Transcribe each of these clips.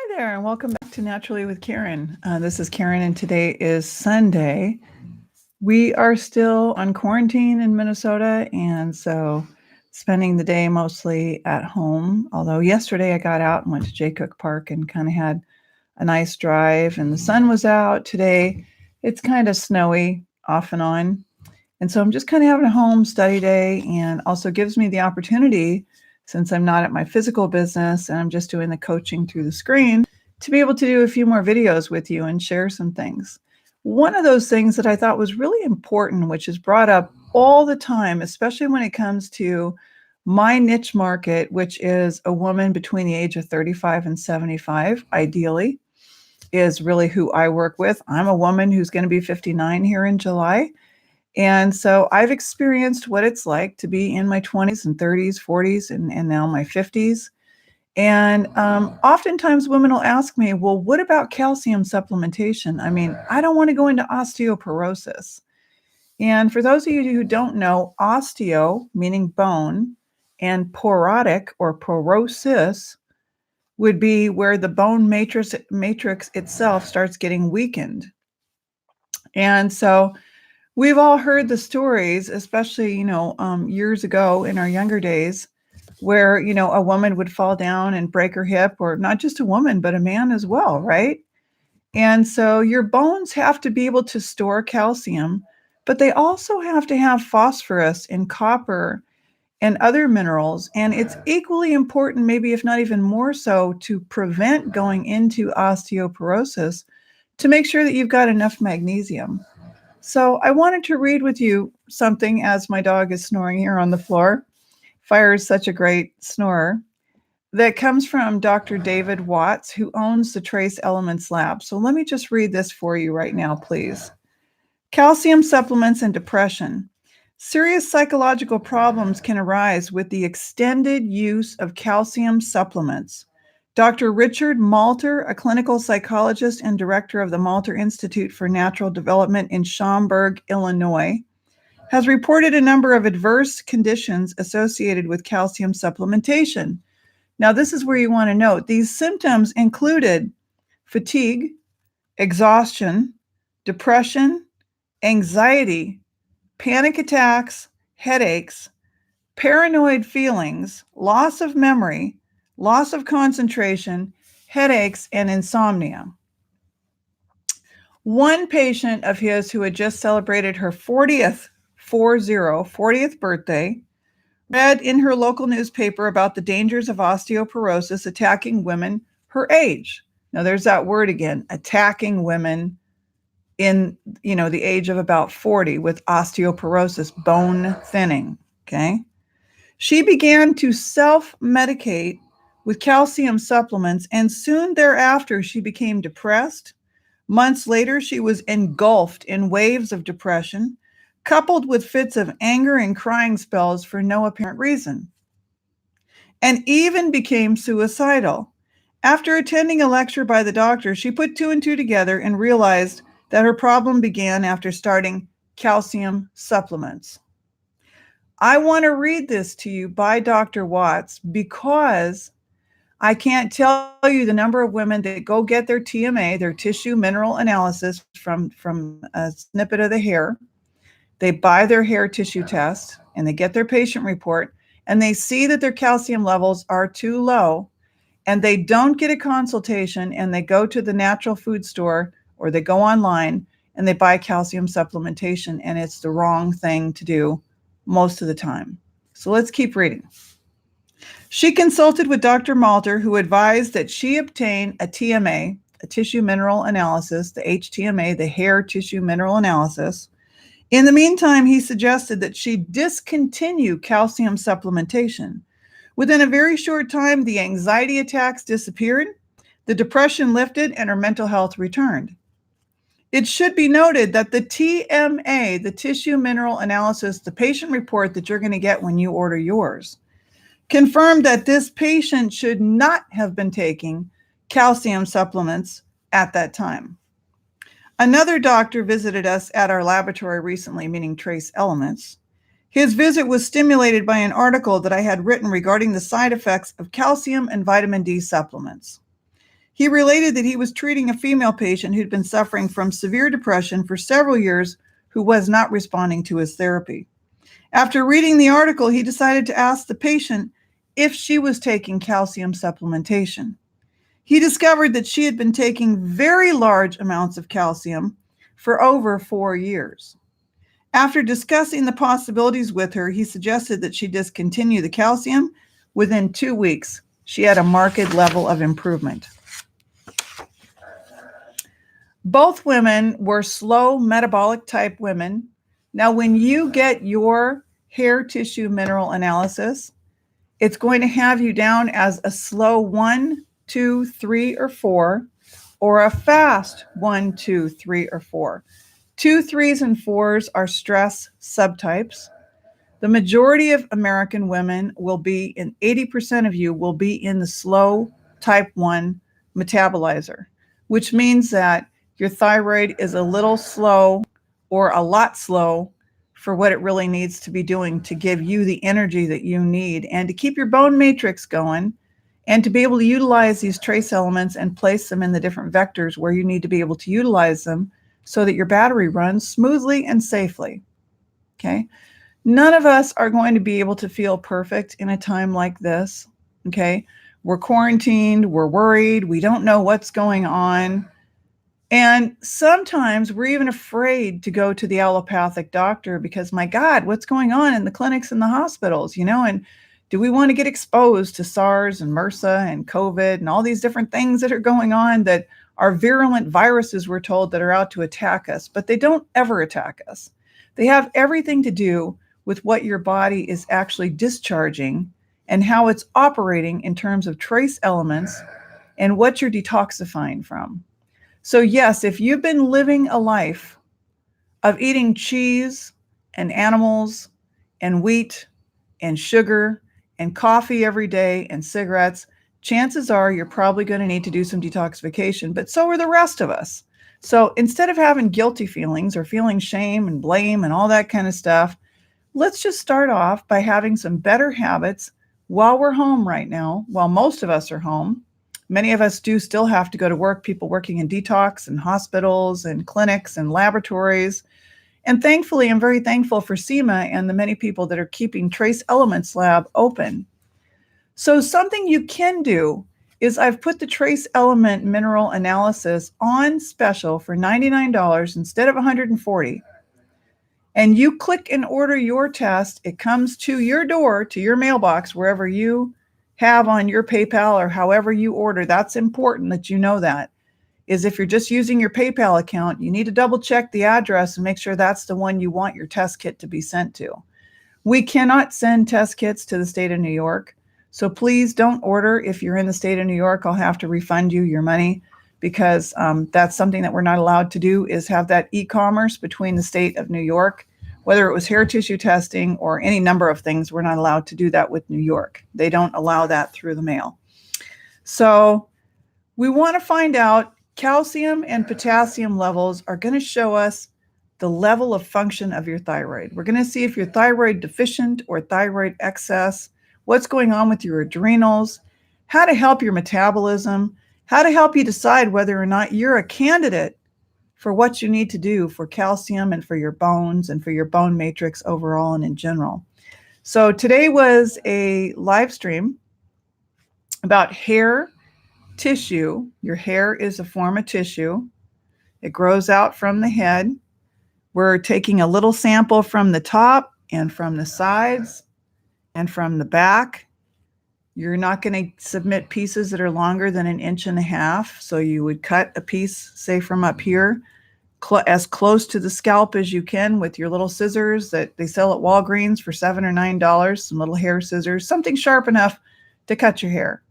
Hi there, and welcome back to Naturally with Karen. This is Karen, and today is Sunday. We are still on quarantine in Minnesota, and so spending the day mostly at home. Although yesterday I got out and went to Jay Cook Park and kind of had a nice drive, and the sun was out. Today it's kind of snowy off and on. And so I'm just kind of having a home study day, and also gives me the opportunity, since I'm not at my physical business and I'm just doing the coaching through the screen, to be able to do a few more videos with you and share some things. One of those things that I thought was really important, which is brought up all the time, especially when it comes to my niche market, which is a woman between the age of 35 and 75, ideally, is really who I work with. I'm a woman who's going to be 59 here in July. And so I've experienced what it's like to be in my 20s and 30s, 40s, and now my 50s. And oftentimes women will ask me, well, what about calcium supplementation? I mean, I don't want to go into osteoporosis. And for those of you who don't know, osteo, meaning bone, and porotic or porosis would be where the bone matrix itself starts getting weakened. And so we've all heard the stories, especially, years ago in our younger days, where, a woman would fall down and break her hip, or not just a woman, but a man as well, right? And so your bones have to be able to store calcium, but they also have to have phosphorus and copper and other minerals. And it's equally important, maybe if not even more so, to prevent going into osteoporosis, to make sure that you've got enough magnesium. So I wanted to read with you something as my dog is snoring here on the floor. Fire is such a great snorer. That comes from Dr. David Watts, who owns the Trace Elements Lab. So let me just read this for you right now, please. Calcium supplements and depression. Serious psychological problems can arise with the extended use of calcium supplements. Dr. Richard Malter, a clinical psychologist and director of the Malter Institute for Natural Development in Schaumburg, Illinois, has reported a number of adverse conditions associated with calcium supplementation. Now, this is where you want to note these symptoms included fatigue, exhaustion, depression, anxiety, panic attacks, headaches, paranoid feelings, loss of memory, loss of concentration, headaches, and insomnia. One patient of his who had just celebrated her 40th birthday read in her local newspaper about the dangers of osteoporosis attacking women her age. Now there's that word again, attacking women in, the age of about 40 with osteoporosis, bone thinning, okay? She began to self-medicate with calcium supplements, and soon thereafter she became depressed. Months later, she was engulfed in waves of depression, coupled with fits of anger and crying spells for no apparent reason, and even became suicidal. After attending a lecture by the doctor, she put two and two together and realized that her problem began after starting calcium supplements. I want to read this to you by Dr. Watts because I can't tell you the number of women that go get their TMA, their tissue mineral analysis from a snippet of the hair. They buy their hair tissue test and they get their patient report and they see that their calcium levels are too low, and they don't get a consultation, and they go to the natural food store or they go online and they buy calcium supplementation, and it's the wrong thing to do most of the time. So let's keep reading. She consulted with Dr. Malter, who advised that she obtain a TMA, a tissue mineral analysis, the HTMA, the hair tissue mineral analysis. In the meantime, he suggested that she discontinue calcium supplementation. Within a very short time, the anxiety attacks disappeared, the depression lifted, and her mental health returned. It should be noted that the TMA, the tissue mineral analysis, the patient report that you're going to get when you order yours, confirmed that this patient should not have been taking calcium supplements at that time. Another doctor visited us at our laboratory recently, meaning Trace Elements. His visit was stimulated by an article that I had written regarding the side effects of calcium and vitamin D supplements. He related that he was treating a female patient who'd been suffering from severe depression for several years who was not responding to his therapy. After reading the article, he decided to ask the patient if she was taking calcium supplementation. He discovered that she had been taking very large amounts of calcium for over 4 years. After discussing the possibilities with her, he suggested that she discontinue the calcium. Within 2 weeks, she had a marked level of improvement. Both women were slow metabolic type women. Now, when you get your hair tissue mineral analysis, it's going to have you down as a slow 1, 2, 3, or 4, or a fast 1, 2, 3, or 4. 2, 3s, and 4s are stress subtypes. The majority of American women will be, and 80% of you will be in the slow type 1 metabolizer, which means that your thyroid is a little slow or a lot slow for what it really needs to be doing to give you the energy that you need and to keep your bone matrix going and to be able to utilize these trace elements and place them in the different vectors where you need to be able to utilize them so that your battery runs smoothly and safely. Okay. None of us are going to be able to feel perfect in a time like this. Okay. We're quarantined, we're worried, we don't know what's going on. And sometimes we're even afraid to go to the allopathic doctor because, my God, what's going on in the clinics and the hospitals, and do we want to get exposed to SARS and MRSA and COVID and all these different things that are going on that are virulent viruses, we're told, that are out to attack us, but they don't ever attack us. They have everything to do with what your body is actually discharging and how it's operating in terms of trace elements and what you're detoxifying from. So yes, if you've been living a life of eating cheese and animals and wheat and sugar and coffee every day and cigarettes, chances are you're probably going to need to do some detoxification, but so are the rest of us. So instead of having guilty feelings or feeling shame and blame and all that kind of stuff, let's just start off by having some better habits while we're home right now, while most of us are home. Many of us do still have to go to work, people working in detox and hospitals and clinics and laboratories. And thankfully, I'm very thankful for SEMA and the many people that are keeping Trace Elements Lab open. So something you can do is I've put the Trace Element Mineral Analysis on special for $99 instead of $140. And you click and order your test. It comes to your door, to your mailbox, wherever you have on your PayPal or however you order. That's important that you know that. Is if you're just using your PayPal account, you need to double check the address and make sure that's the one you want your test kit to be sent to. We cannot send test kits to the state of New York. So please don't order. If you're in the state of New York, I'll have to refund you your money because that's something that we're not allowed to do, is have that e-commerce between the state of New York. Whether it was hair tissue testing or any number of things, we're not allowed to do that with New York. They don't allow that through the mail. So we want to find out calcium and potassium levels are going to show us the level of function of your thyroid. We're going to see if you're thyroid deficient or thyroid excess, what's going on with your adrenals, how to help your metabolism, how to help you decide whether or not you're a candidate for what you need to do for calcium and for your bones and for your bone matrix overall and in general. So today was a live stream about hair tissue. Your hair is a form of tissue. It grows out from the head. We're taking a little sample from the top and from the sides and from the back. You're not going to submit pieces that are longer than 1.5 inches. So you would cut a piece, say from up here, as close to the scalp as you can with your little scissors that they sell at Walgreens for $7 or $9, some little hair scissors, something sharp enough to cut your hair.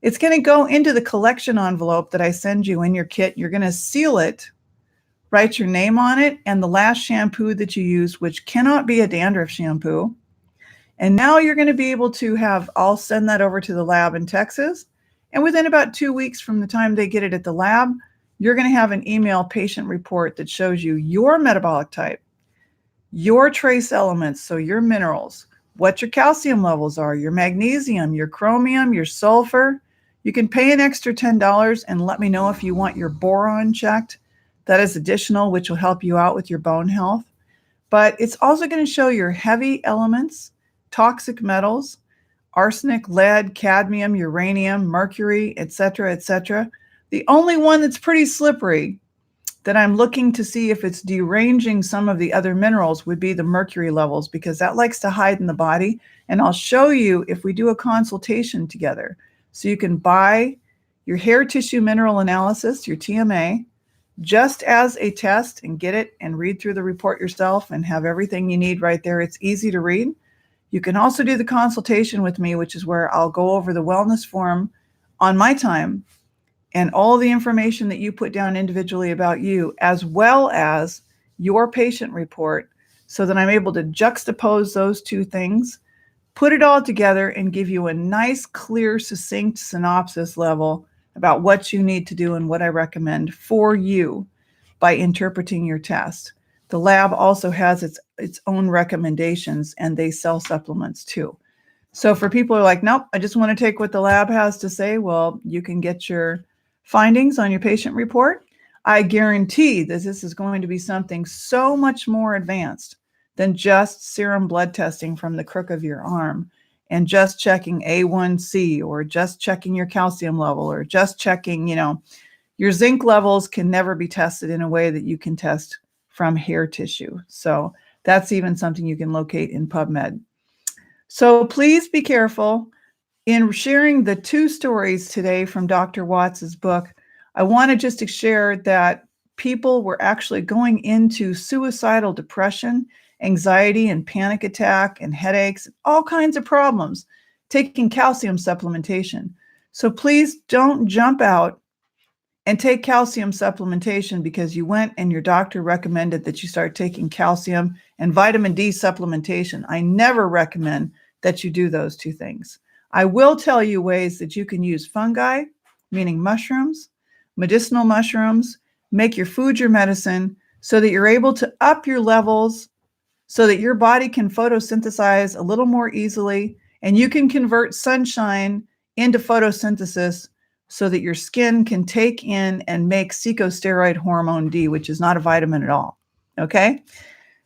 It's going to go into the collection envelope that I send you in your kit. You're going to seal it, write your name on it, and the last shampoo that you use, which cannot be a dandruff shampoo. And now you're going to be able to I'll send that over to the lab in Texas. And within about 2 weeks from the time they get it at the lab, you're going to have an email patient report that shows you your metabolic type, your trace elements, so your minerals, what your calcium levels are, your magnesium, your chromium, your sulfur, You can pay an extra $10 and let me know if you want your boron checked. That is additional, which will help you out with your bone health. But it's also going to show your heavy elements, toxic metals, arsenic, lead, cadmium, uranium, mercury, etc., etc. The only one that's pretty slippery that I'm looking to see if it's deranging some of the other minerals would be the mercury levels, because that likes to hide in the body. And I'll show you if we do a consultation together. So you can buy your hair tissue mineral analysis, your TMA, just as a test and get it and read through the report yourself and have everything you need right there. It's easy to read. You can also do the consultation with me, which is where I'll go over the wellness form on my time and all the information that you put down individually about you, as well as your patient report, so that I'm able to juxtapose those two things, put it all together, and give you a nice, clear, succinct synopsis level about what you need to do and what I recommend for you by interpreting your test. The lab also has its own recommendations, and they sell supplements too. So for people who are like, nope, I just want to take what the lab has to say, well, you can get your findings on your patient report. I guarantee that this is going to be something so much more advanced than just serum blood testing from the crook of your arm and just checking A1C or just checking your calcium level or just checking, your zinc levels can never be tested in a way that you can test from hair tissue. So that's even something you can locate in PubMed. So please be careful. In sharing the two stories today from Dr. Watts's book, I want to just share that people were actually going into suicidal depression, anxiety, and panic attack, and headaches, all kinds of problems, taking calcium supplementation. So please don't jump out and take calcium supplementation because you went and your doctor recommended that you start taking calcium and vitamin D supplementation. I never recommend that you do those two things. I will tell you ways that you can use fungi, meaning mushrooms, medicinal mushrooms, make your food your medicine so that you're able to up your levels so that your body can photosynthesize a little more easily, and you can convert sunshine into photosynthesis so that your skin can take in and make corticosteroid hormone D, which is not a vitamin at all. Okay?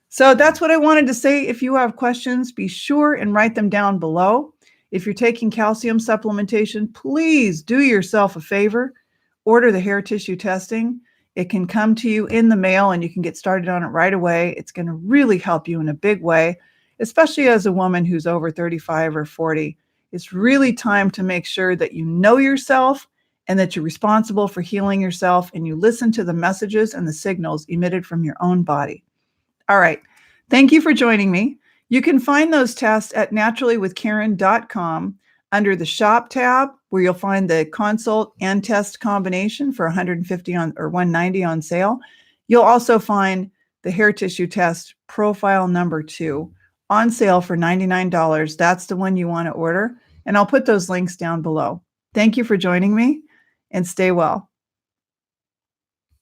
So that's what I wanted to say. If you have questions, be sure and write them down below. If you're taking calcium supplementation, please do yourself a favor. Order the hair tissue testing. It can come to you in the mail and you can get started on it right away. It's going to really help you in a big way, especially as a woman who's over 35 or 40. It's really time to make sure that you know yourself and that you're responsible for healing yourself and you listen to the messages and the signals emitted from your own body. All right. Thank you for joining me. You can find those tests at naturallywithkaren.com under the shop tab, where you'll find the consult and test combination for $150 on or $190 on sale. You'll also find the hair tissue test profile number 2 on sale for $99. That's the one you want to order. And I'll put those links down below. Thank you for joining me and stay well.